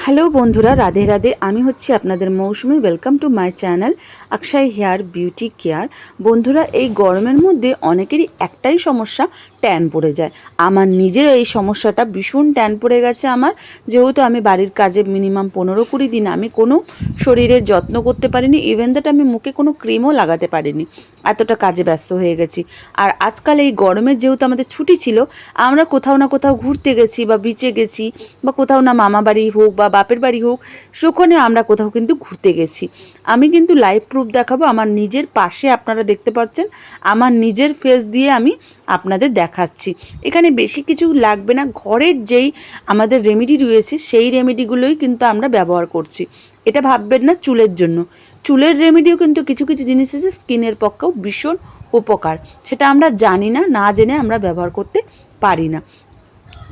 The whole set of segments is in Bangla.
হ্যালো বন্ধুরা, রাধে রাধে। আমি হচ্ছি আপনাদের Mousumi. Welcome to my channel Akshay hair beauty care. বন্ধুরা, এই গরমের মধ্যে অনেকেরই একটাই সমস্যা, ট্যান পড়ে যায়। আমার নিজের এই সমস্যাটা, ভীষণ ট্যান পড়ে গেছে আমার। যেহেতু আমি বাড়ির কাজে মিনিমাম 15-20 দিন আমি কোনো শরীরের যত্ন করতে পারিনি, ইভেন দ্যাট আমি মুখে কোনো ক্রিমও লাগাতে পারিনি, এতটা কাজে ব্যস্ত হয়ে গেছি। আর আজকাল এই গরমে যেহেতু আমাদের ছুটি ছিল, আমরা কোথাও না কোথাও ঘুরতে গেছি বা বিচে গেছি বা কোথাও না মামা বাড়ি হোক বা বাপের বাড়ি হোক, সেখানে আমরা কোথাও কিন্তু ঘুরতে গেছি। আমি কিন্তু লাইভ প্রুফ দেখাবো, আমার নিজের পাশে আপনারা দেখতে পাচ্ছেন, আমার নিজের ফেস দিয়ে আমি আপনাদের দেখাচ্ছি। এখানে বেশি কিছু লাগবে না, ঘরের যেই আমাদের রেমেডি রয়েছে সেই রেমেডিগুলোই কিন্তু আমরা ব্যবহার করছি। এটা ভাববেন না চুলের জন্য, চুলের রেমেডিও কিন্তু কিছু কিছু জিনিস আছে স্কিনের পক্ষেও ভীষণ উপকার, সেটা আমরা জানি না, না জেনে আমরা ব্যবহার করতে পারি না।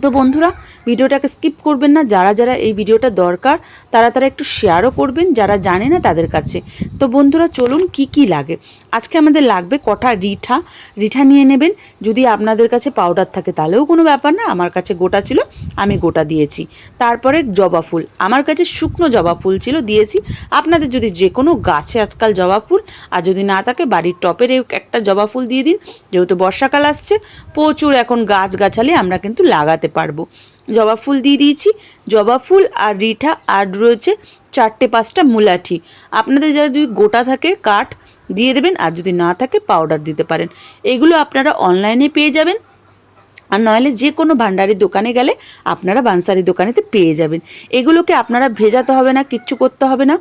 তো বন্ধুরা, ভিডিওটাকে স্কিপ করবেন না। যারা যারা এই ভিডিওটা দরকার তারা তারা একটু শেয়ারও করবেন, যারা জানে না তাদের কাছে। তো বন্ধুরা চলুন, কি কি লাগে। আজকে আমাদের লাগবে কটা রিঠা নিয়ে নেবেন। যদি আপনাদের কাছে পাউডার থাকে তাহলেও কোনো ব্যাপার না, আমার কাছে গোটা ছিল, আমি গোটা দিয়েছি। তারপরে জবা ফুল, আমার কাছে শুকনো জবা ফুল ছিল, দিয়েছি। আপনাদের যদি যে কোনো গাছে আজকাল জবা ফুল, আর যদি না থাকে বাড়ির টপের একটা জবা ফুল দিয়ে দিন। যেহেতু বর্ষাকাল আসছে, প্রচুর এখন গাছগাছালি আমরা কিন্তু লাগাতে পারবো। জবা ফুল দিয়ে দিয়েছি, জবা ফুল আর রিঠা, আর রয়েছে 4-5টা মুলাঠি। আপনাদের যারা যদি গোটা থাকে কাঠ দিয়ে দেবেন, আর যদি না থাকে পাউডার দিতে পারেন। এগুলো আপনারা অনলাইনে পেয়ে যাবেন, আর নইলে যে কোনো ভান্ডারির দোকানে গেলে আপনারা বানসারির দোকানেতে পেয়ে যাবেন। এগুলোকে আপনারা ভেজাতে হবে না, কিচ্ছু করতে হবে না।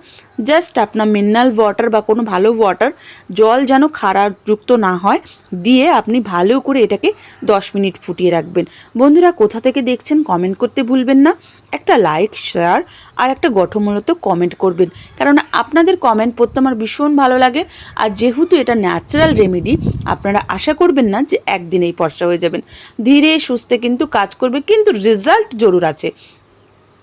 জাস্ট আপনার মিনারেল ওয়াটার বা কোনো ভালো ওয়াটার, জল যেন খারাপযুক্ত না হয়, দিয়ে আপনি ভালো করে এটাকে 10 মিনিট ফুটিয়ে রাখবেন। বন্ধুরা, কোথা থেকে দেখছেন কমেন্ট করতে ভুলবেন না। একটা লাইক, শেয়ার আর একটা গঠনমূলক কমেন্ট করবেন, কারণ আপনাদের কমেন্ট পড়তে আমার ভীষণ ভালো লাগে। আর যেহেতু এটা ন্যাচারাল রেমেডি, আপনারা আশা করবেন না যে একদিনেই ফর্সা হয়ে যাবেন। ধীরে সুস্থে কিন্তু কাজ করবে, কিন্তু রেজাল্ট জরুর আছে।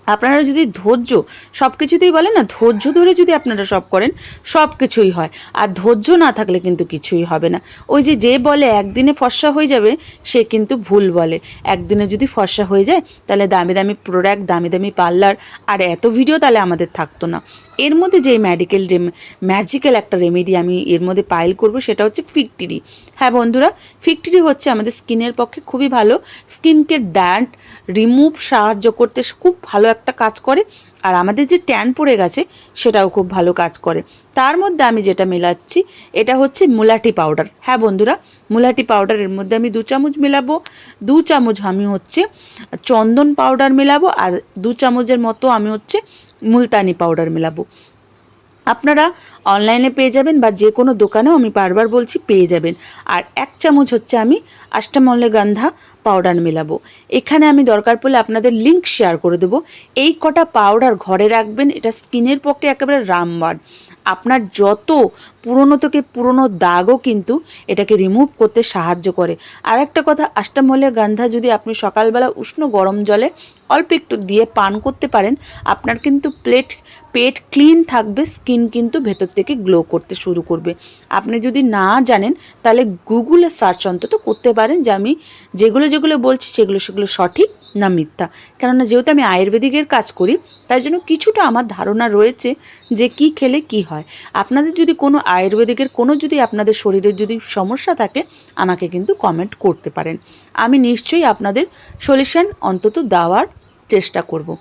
আপনারা যদি ধৈর্য, সব কিছুতেই বলেন না, ধৈর্য ধরে যদি আপনারা সব করেন সব কিছুই হয়। আর ধৈর্য না থাকলে কিন্তু কিছুই হবে না। ওই যে বলে একদিনে ফর্সা হয়ে যাবে, সে কিন্তু ভুল বলে। একদিনে যদি ফর্সা হয়ে যায় তাহলে দামি দামি প্রোডাক্ট, দামি দামি পার্লার আর এত ভিডিও তাহলে আমাদের থাকতো না। এর মধ্যে যে ম্যাজিক্যাল একটা রেমেডি আমি এর মধ্যে পাইল করব, সেটা হচ্ছে ফিকটিরি। হ্যাঁ বন্ধুরা, ফিকটিরি হচ্ছে আমাদের স্কিনের পক্ষে খুবই ভালো। স্কিনকে ড্যান্ট রিমুভ সাহায্য করতে খুব ভালো একটা কাজ করে। আর আমাদের যে ট্যান পড়ে গেছে সেটাও খুব ভালো কাজ করে। তার মধ্যে আমি যেটা মেলাচ্ছি, এটা হচ্ছে মুলাঠি পাউডার। হ্যাঁ বন্ধুরা, মুলাঠি পাউডারের মধ্যে আমি 2 চামচ মেলাবো। 2 চামচ আমি হচ্ছে চন্দন পাউডার মেলাবো, আর 2 চামচের মতো আমি হচ্ছে মুলতানি পাউডার মেলাবো। আপনারা অনলাইনে পেয়ে যাবেন বা যে কোনো দোকানেও, আমি বারবার বলছি, পেয়ে যাবেন। আর 1 চামচ হচ্ছে আমি অষ্টমঙ্গন্ধা পাউডার মেলাবো। এখানে আমি দরকার পড়লে আপনাদের লিংক শেয়ার করে দেবো। এই কটা পাউডার ঘরে রাখবেন, এটা স্কিনের পক্ষে একেবারে রামবাণ। আপনার যত পুরনো থেকে পুরনো দাগও কিন্তু এটাকে রিমুভ করতে সাহায্য করে। আর একটা কথা, অষ্টমঙ্গন্ধা যদি আপনি সকালবেলা উষ্ণ গরম জলে অল্প একটু দিয়ে পান করতে পারেন, আপনার কিন্তু পেট ক্লিন থাকবে, স্কিন কিন্তু ভেতর থেকে গ্লো করতে শুরু করবে। আপনি যদি না জানেন তাহলে গুগলে সার্চ অন্তত করতে পারেন যে আমি যেগুলো বলছি সেগুলো সঠিক না মিথ্যা। কেননা যেহেতু আমি আয়ুর্বেদিকের কাজ করি, তাই জন্য কিছুটা আমার ধারণা রয়েছে যে কি খেলে কি হয়। আপনাদের যদি কোনো আয়ুর্বেদিকের কোনো যদি আপনাদের শরীরের যদি সমস্যা থাকে, আমাকে কিন্তু কমেন্ট করতে পারেন। আমি নিশ্চয়ই আপনাদের সলিউশন অন্তত দেওয়ার চেষ্টা করব।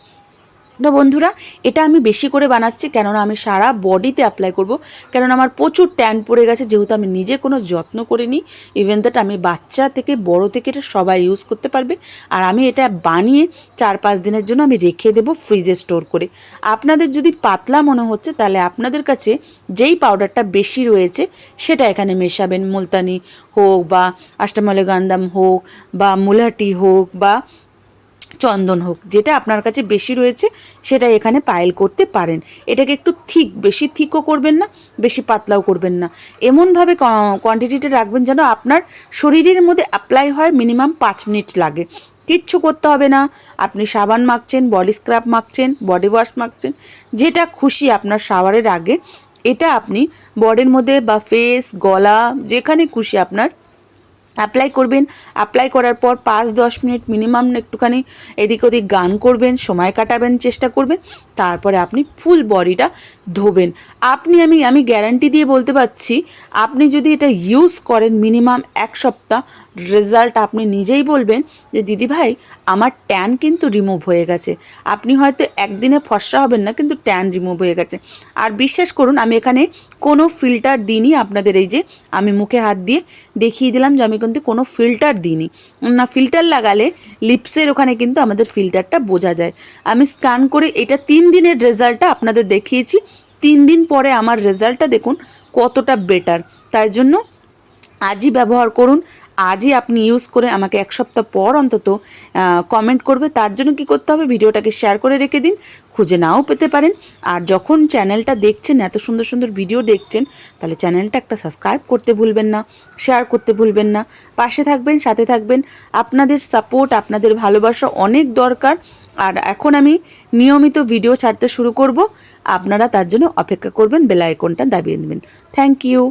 তো বন্ধুরা, এটা আমি বেশি করে বানাচ্ছি, কেননা আমি সারা বডিতে অ্যাপ্লাই করব। কেননা আমার প্রচুর ট্যান পড়ে গেছে, যেহেতু আমি নিজে কোনো যত্ন করিনি। ইভেন দ্যাট আমি বাচ্চা থেকে বড় থেকে এটা সবাই ইউজ করতে পারবে। আর আমি এটা বানিয়ে 4-5 দিনের জন্য আমি রেখে দেবো ফ্রিজে স্টোর করে। আপনাদের যদি পাতলা মনে হচ্ছে, তাহলে আপনাদের কাছে যেই পাউডারটা বেশি রয়েছে সেটা এখানে মেশাবেন। মুলতানি হোক বা অষ্টমঙ্গন্ধা হোক বা মুলাটি হোক বা চন্দন হোক, যেটা আপনার কাছে বেশি রয়েছে সেটা এখানে পাইল করতে পারেন। এটাকে একটু বেশি থিকও করবেন না, বেশি পাতলাও করবেন না। এমনভাবে কোয়ান্টিটিটা রাখবেন যেন আপনার শরীরের মধ্যে অ্যাপ্লাই হয়। মিনিমাম 5 মিনিট লাগে, কিচ্ছু করতে হবে না। আপনি সাবান মাখছেন, বডি স্ক্রাব মাখছেন, বডি ওয়াশ মাখছেন, যেটা খুশি আপনার শাওয়ারের আগে এটা আপনি বডির মধ্যে বা ফেস, গলা, যেখানে খুশি আপনার অ্যাপ্লাই করবেন। অ্যাপ্লাই করার পর 5-10 মিনিট মিনিমাম একটুখানি এদিক ওদিক গান করবেন, সময় কাটাবেন, চেষ্টা করবেন। তারপরে আপনি ফুল বডিটা ধোবেন। আমি গ্যারান্টি দিয়ে বলতে পারছি, আপনি যদি এটা ইউজ করেন মিনিমাম 1 সপ্তাহ, রেজাল্ট আপনি নিজেই বলবেন যে দিদিভাই আমার ট্যান কিন্তু রিমুভ হয়ে গেছে। আপনি হয়তো একদিনে ফর্সা হবেন না, কিন্তু ট্যান রিমুভ হয়ে গেছে। আর বিশ্বাস করুন, আমি এখানে কোনো ফিল্টার দিইনি। আপনাদের এই যে আমি মুখে হাত দিয়ে দেখিয়ে দিলাম যে আমি কিন্তু কোনো ফিল্টার দিইনি। না, ফিল্টার লাগালে লিপসের ওখানে কিন্তু আমাদের ফিল্টারটা বোঝা যায়। আমি স্ক্যান করে এটা 3 দিনের রেজাল্টটা আপনাদের দেখিয়েছি। 3 দিন পরে আমার রেজাল্টটা দেখুন কতটা বেটার। তাই জন্য আজই ব্যবহার করুন। আজই আপনি ইউজ করে আমাকে 1 সপ্তাহ পর অন্তত কমেন্ট করবে। তার জন্য কি করতে হবে, ভিডিওটাকে শেয়ার করে রেখে দিন, খুঁজে নাও পেতে পারেন। আর যখন চ্যানেলটা দেখছেন, এত সুন্দর সুন্দর ভিডিও দেখছেন, তাহলে চ্যানেলটা একটা সাবস্ক্রাইব করতে ভুলবেন না, শেয়ার করতে ভুলবেন না। পাশে থাকবেন, সাথে থাকবেন। আপনাদের সাপোর্ট, আপনাদের ভালোবাসা অনেক দরকার। আর এখন আমি নিয়মিত ভিডিও ছাড়তে শুরু করব। আপনারা তার জন্য অপেক্ষা করবেন, বেল আইকনটা দাবিয়ে দেবেন। Thank you.